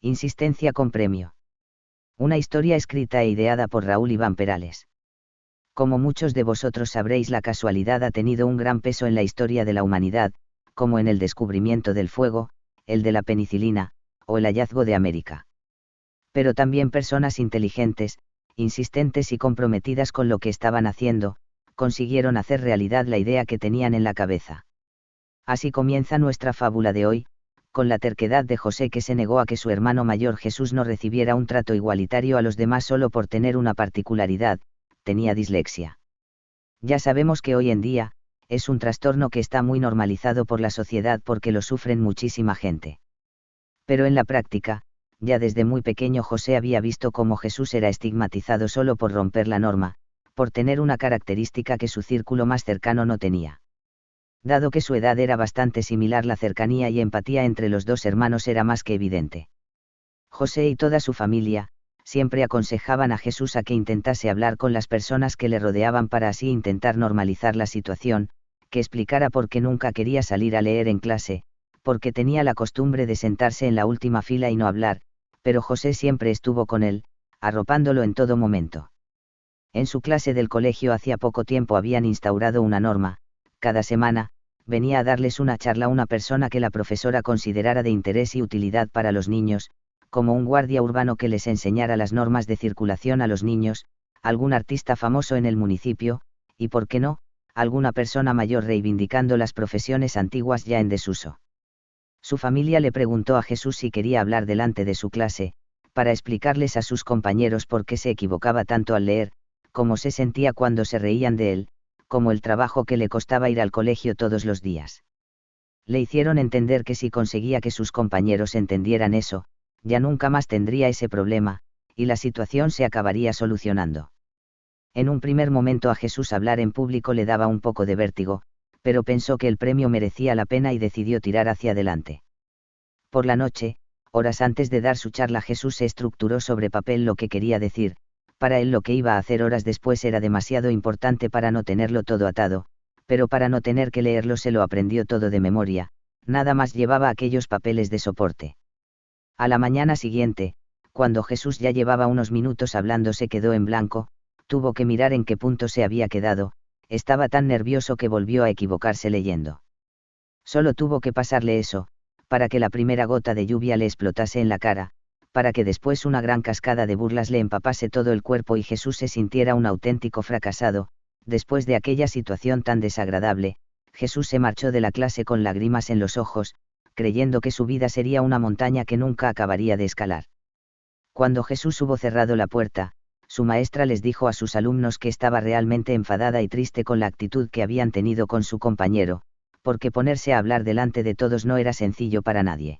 Insistencia con premio. Una historia escrita e ideada por Raúl Iván Perales. Como muchos de vosotros sabréis, la casualidad ha tenido un gran peso en la historia de la humanidad, como en el descubrimiento del fuego, el de la penicilina, o el hallazgo de América. Pero también personas inteligentes, insistentes y comprometidas con lo que estaban haciendo, consiguieron hacer realidad la idea que tenían en la cabeza. Así comienza nuestra fábula de hoy, con la terquedad de José, que se negó a que su hermano mayor Jesús no recibiera un trato igualitario a los demás solo por tener una particularidad: tenía dislexia. Ya sabemos que hoy en día, es un trastorno que está muy normalizado por la sociedad porque lo sufren muchísima gente. Pero en la práctica, ya desde muy pequeño José había visto cómo Jesús era estigmatizado solo por romper la norma, por tener una característica que su círculo más cercano no tenía. Dado que su edad era bastante similar, la cercanía y empatía entre los dos hermanos era más que evidente. José y toda su familia siempre aconsejaban a Jesús a que intentase hablar con las personas que le rodeaban para así intentar normalizar la situación, que explicara por qué nunca quería salir a leer en clase, porque tenía la costumbre de sentarse en la última fila y no hablar, pero José siempre estuvo con él, arropándolo en todo momento. En su clase del colegio hacía poco tiempo habían instaurado una norma: cada semana, venía a darles una charla una persona que la profesora considerara de interés y utilidad para los niños, como un guardia urbano que les enseñara las normas de circulación a los niños, algún artista famoso en el municipio, y por qué no, alguna persona mayor reivindicando las profesiones antiguas ya en desuso. Su familia le preguntó a Jesús si quería hablar delante de su clase, para explicarles a sus compañeros por qué se equivocaba tanto al leer, cómo se sentía cuando se reían de él, como el trabajo que le costaba ir al colegio todos los días. Le hicieron entender que si conseguía que sus compañeros entendieran eso, ya nunca más tendría ese problema, y la situación se acabaría solucionando. En un primer momento a Jesús hablar en público le daba un poco de vértigo, pero pensó que el premio merecía la pena y decidió tirar hacia adelante. Por la noche, horas antes de dar su charla, Jesús se estructuró sobre papel lo que quería decir. Para él lo que iba a hacer horas después era demasiado importante para no tenerlo todo atado, pero para no tener que leerlo se lo aprendió todo de memoria, nada más llevaba aquellos papeles de soporte. A la mañana siguiente, cuando Jesús ya llevaba unos minutos hablando, se quedó en blanco, tuvo que mirar en qué punto se había quedado, estaba tan nervioso que volvió a equivocarse leyendo. Solo tuvo que pasarle eso, para que la primera gota de lluvia le explotase en la cara, para que después una gran cascada de burlas le empapase todo el cuerpo y Jesús se sintiera un auténtico fracasado. Después de aquella situación tan desagradable, Jesús se marchó de la clase con lágrimas en los ojos, creyendo que su vida sería una montaña que nunca acabaría de escalar. Cuando Jesús hubo cerrado la puerta, su maestra les dijo a sus alumnos que estaba realmente enfadada y triste con la actitud que habían tenido con su compañero, porque ponerse a hablar delante de todos no era sencillo para nadie.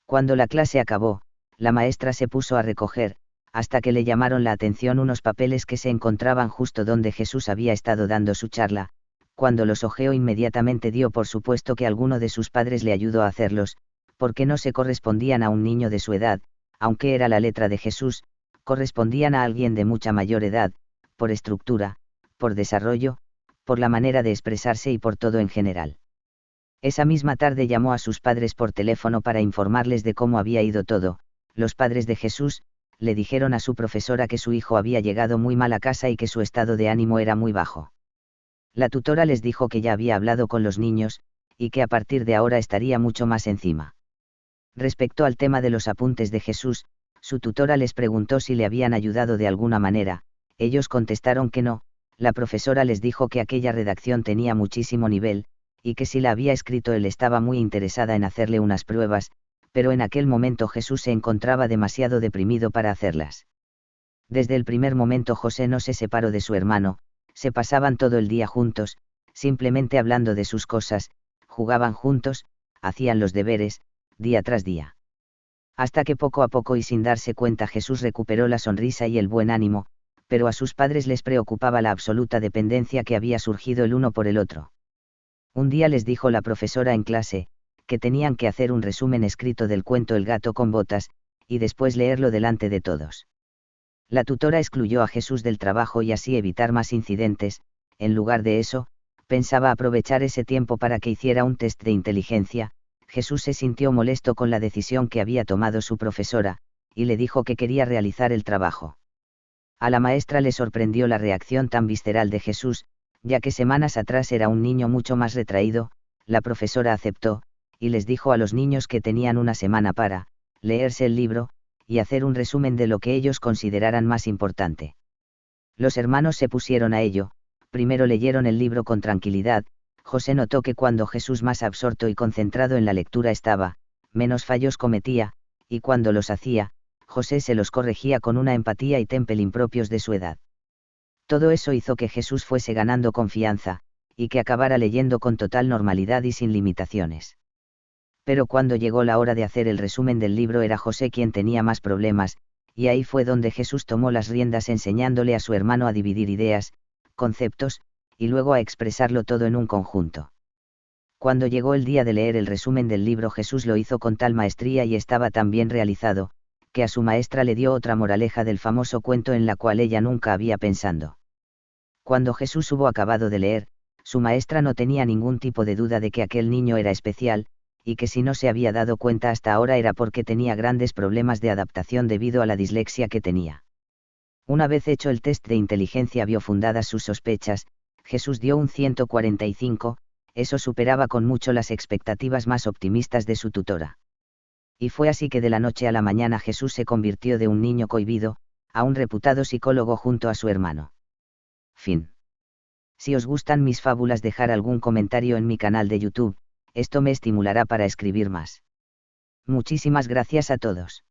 Cuando la clase acabó, la maestra se puso a recoger, hasta que le llamaron la atención unos papeles que se encontraban justo donde Jesús había estado dando su charla. Cuando los hojeó, inmediatamente dio por supuesto que alguno de sus padres le ayudó a hacerlos, porque no se correspondían a un niño de su edad, aunque era la letra de Jesús, correspondían a alguien de mucha mayor edad, por estructura, por desarrollo, por la manera de expresarse y por todo en general. Esa misma tarde llamó a sus padres por teléfono para informarles de cómo había ido todo. Los padres de Jesús le dijeron a su profesora que su hijo había llegado muy mal a casa y que su estado de ánimo era muy bajo. La tutora les dijo que ya había hablado con los niños, y que a partir de ahora estaría mucho más encima. Respecto al tema de los apuntes de Jesús, su tutora les preguntó si le habían ayudado de alguna manera. Ellos contestaron que no. La profesora les dijo que aquella redacción tenía muchísimo nivel, y que si la había escrito él estaba muy interesada en hacerle unas pruebas, pero en aquel momento Jesús se encontraba demasiado deprimido para hacerlas. Desde el primer momento José no se separó de su hermano, se pasaban todo el día juntos, simplemente hablando de sus cosas, jugaban juntos, hacían los deberes, día tras día. Hasta que poco a poco y sin darse cuenta Jesús recuperó la sonrisa y el buen ánimo, pero a sus padres les preocupaba la absoluta dependencia que había surgido el uno por el otro. Un día les dijo la profesora en clase, que tenían que hacer un resumen escrito del cuento El gato con botas, y después leerlo delante de todos. La tutora excluyó a Jesús del trabajo y así evitar más incidentes. En lugar de eso, pensaba aprovechar ese tiempo para que hiciera un test de inteligencia. Jesús se sintió molesto con la decisión que había tomado su profesora, y le dijo que quería realizar el trabajo. A la maestra le sorprendió la reacción tan visceral de Jesús, ya que semanas atrás era un niño mucho más retraído. La profesora aceptó, y les dijo a los niños que tenían una semana para leerse el libro, y hacer un resumen de lo que ellos consideraran más importante. Los hermanos se pusieron a ello. Primero leyeron el libro con tranquilidad. José notó que cuando Jesús más absorto y concentrado en la lectura estaba, menos fallos cometía, y cuando los hacía, José se los corregía con una empatía y temple impropios de su edad. Todo eso hizo que Jesús fuese ganando confianza, y que acabara leyendo con total normalidad y sin limitaciones. Pero cuando llegó la hora de hacer el resumen del libro era José quien tenía más problemas, y ahí fue donde Jesús tomó las riendas enseñándole a su hermano a dividir ideas, conceptos, y luego a expresarlo todo en un conjunto. Cuando llegó el día de leer el resumen del libro, Jesús lo hizo con tal maestría y estaba tan bien realizado, que a su maestra le dio otra moraleja del famoso cuento en la cual ella nunca había pensado. Cuando Jesús hubo acabado de leer, su maestra no tenía ningún tipo de duda de que aquel niño era especial, y que si no se había dado cuenta hasta ahora era porque tenía grandes problemas de adaptación debido a la dislexia que tenía. Una vez hecho el test de inteligencia vio fundadas sus sospechas. Jesús dio un 145, eso superaba con mucho las expectativas más optimistas de su tutora. Y fue así que de la noche a la mañana Jesús se convirtió de un niño cohibido, a un reputado psicólogo junto a su hermano. Fin. Si os gustan mis fábulas, dejar algún comentario en mi canal de YouTube, esto me estimulará para escribir más. Muchísimas gracias a todos.